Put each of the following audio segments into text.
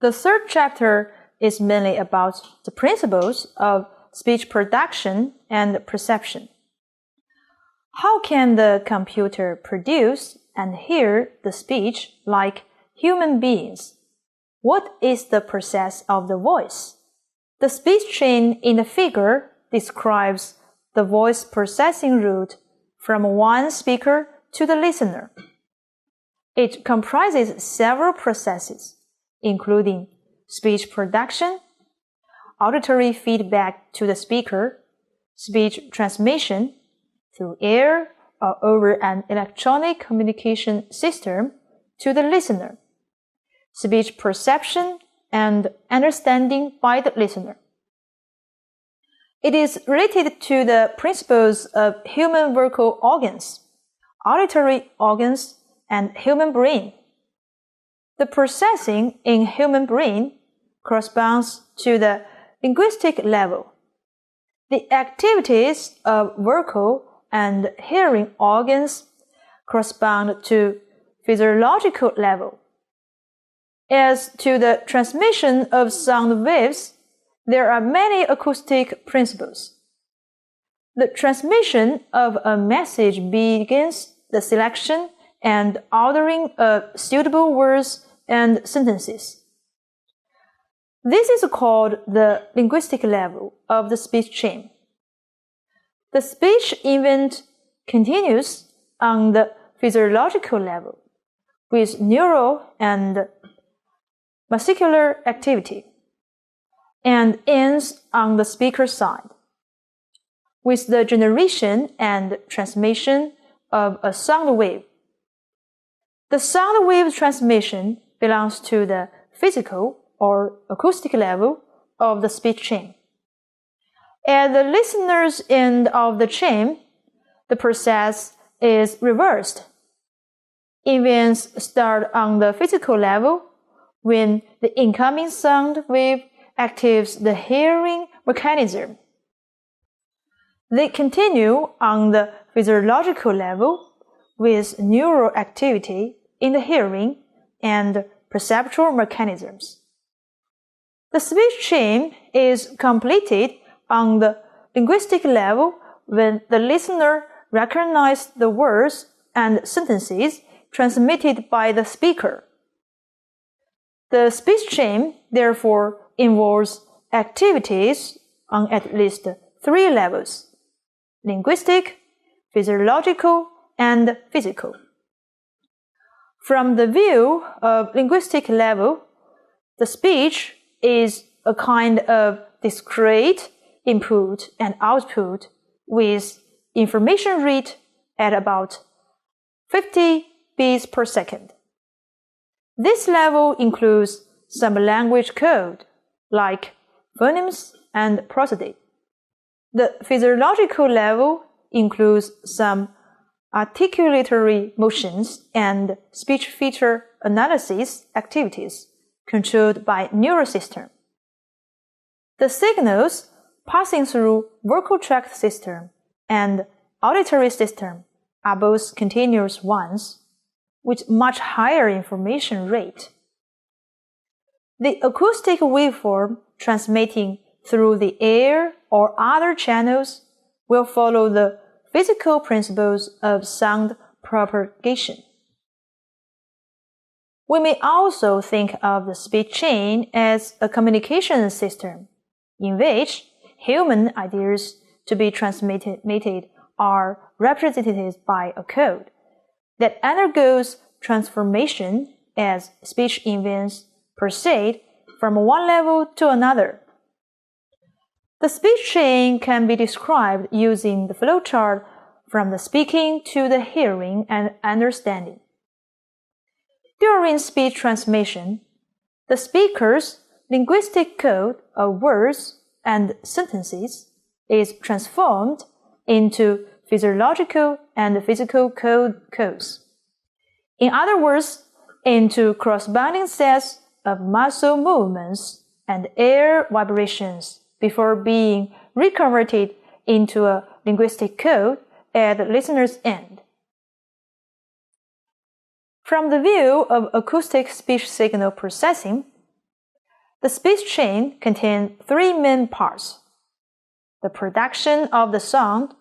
The third chapter is mainly about the principles of speech production and perception. How can the computer produce and hear the speech like human beings? What is the process of the voice? The speech chain in the figure describes the voice processing route from one speaker to the listener. It comprises several processes, including speech production, auditory feedback to the speaker, speech transmission through air or over an electronic communication system to the listener, speech perception and understanding by the listener. It is related to the principles of human vocal organs, auditory organs, and human brain. The processing in human brain corresponds to the linguistic level. The activities of vocal and hearing organs correspond to physiological level. As to the transmission of sound waves, there are many acoustic principles. The transmission of a message begins the selection and ordering of suitable words and sentences. This is called the linguistic level of the speech chain. The speech event continues on the physiological level with neural and muscular activity and ends on the speaker side with the generation and transmission of a sound wave. The sound wave transmission belongs to the physical or acoustic level of the speech chain. At the listener's end of the chain, the process is reversed. Events start on the physical level when the incoming sound wave activates the hearing mechanism. They continue on the physiological level with neural activity in the hearing and perceptual mechanisms. The speech chain is completed on the linguistic level when the listener recognizes the words and sentences transmitted by the speaker. The speech chain, therefore, involves activities on at least 3 levels: linguistic, physiological, and physical. From the view of linguistic level, the speech is a kind of discrete input and output with information rate at about 50 beats per second. This level includes some language code, like phonemes and prosody. The physiological level includes some articulatory motions and speech feature analysis activities controlled by neural system. The signals passing through vocal tract system and auditory system are both continuous ones with much higher information rate. The acoustic waveform transmitting through the air or other channels will follow the physical principles of sound propagation. We may also think of the speech chain as a communication system in which human ideas to be transmitted are represented by a code that undergoes transformation as speech events proceed from one level to another. The speech chain can be described using the flowchart from the speaking to the hearing and understanding. During speech transmission, the speaker's linguistic code of words and sentences is transformed into physiological and physical codes. In other words, into corresponding sets of muscle movements and air vibrations before being reconverted into a linguistic code at the listener's end. From the view of acoustic speech signal processing, The speech chain contains three main parts: the production of the sound,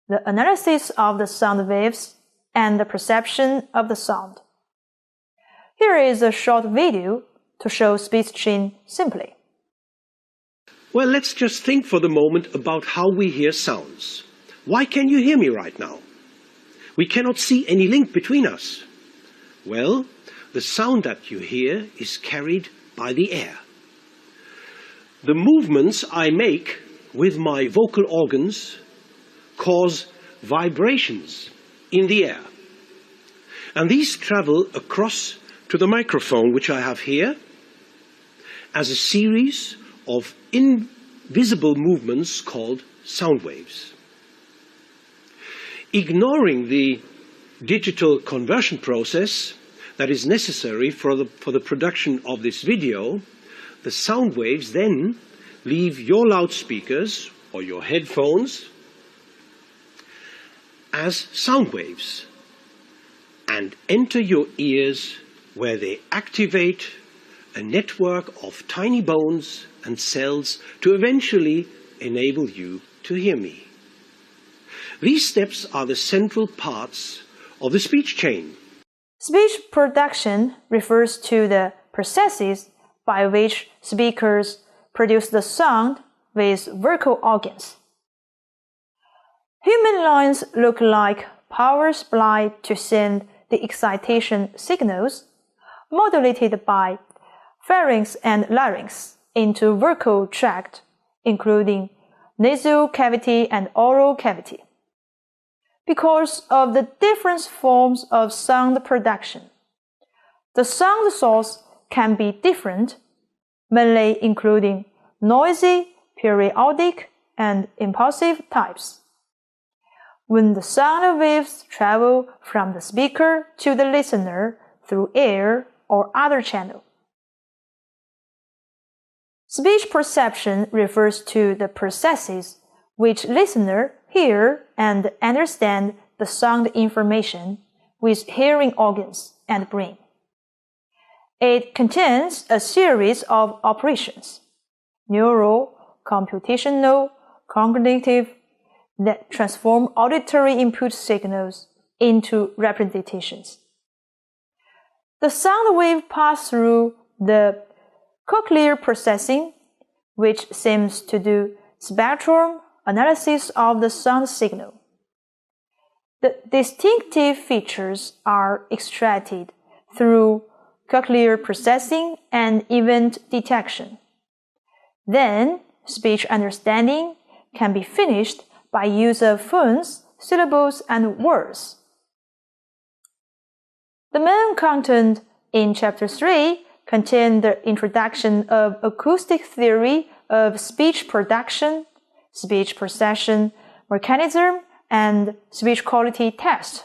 the analysis of the sound waves, and the perception of the sound. Here is a short video to show speech chain simply. Well, let's just think for the moment about how we hear sounds. Why can you hear me right now? We cannot see any link between us. Well, the sound that you hear is carried by the air. The movements I make with my vocal organs cause vibrations in the air. And these travel across to the microphone, which I have here, as a series of invisible movements called sound waves. Ignoring the digital conversion process that is necessary for the production of this video, the sound waves then leave your loudspeakers or your headphones as sound waves and enter your ears, where they activate a network of tiny bones and cells to eventually enable you to hear me. These steps are the central parts of the speech chain. Speech production refers to the processes by which speakers produce the sound with vocal organs. Human lungs look like power supply to send the excitation signals, modulated by pharynx and larynx, into vocal tract, including nasal cavity and oral cavity. Because of the different forms of sound production, the sound source can be different, mainly including noisy, periodic, and impulsive types. When the sound waves travel from the speaker to the listener through air or other channel. Speech perception refers to the processes which listener hear and understand the sound information with hearing organs and brain. It contains a series of operations, neural, computational, cognitive, that transform auditory input signals into representations. The sound wave passes through the cochlear processing, which seems to do spectrum analysis of the sound signal. The distinctive features are extracted through cochlear processing and event detection. Then, speech understanding can be finished by use of phones, syllables, and words. The main content in Chapter 3 contains the introduction of acoustic theory of speech production, speech procession mechanism, and speech quality test.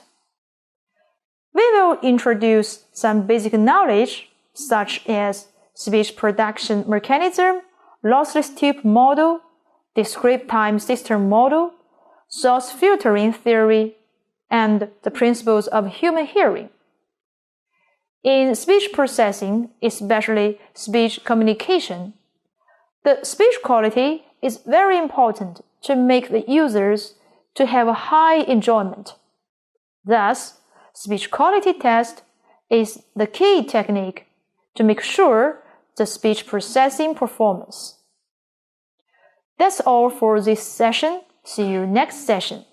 We will introduce some basic knowledge such as speech production mechanism, lossless tube model, discrete time system model, source filtering theory, and the principles of human hearing. In speech processing, especially speech communication, the speech quality is very important to make the users to have a high enjoyment. Thus, speech quality test is the key technique to make sure the speech processing performance. That's all for this session. See you next session.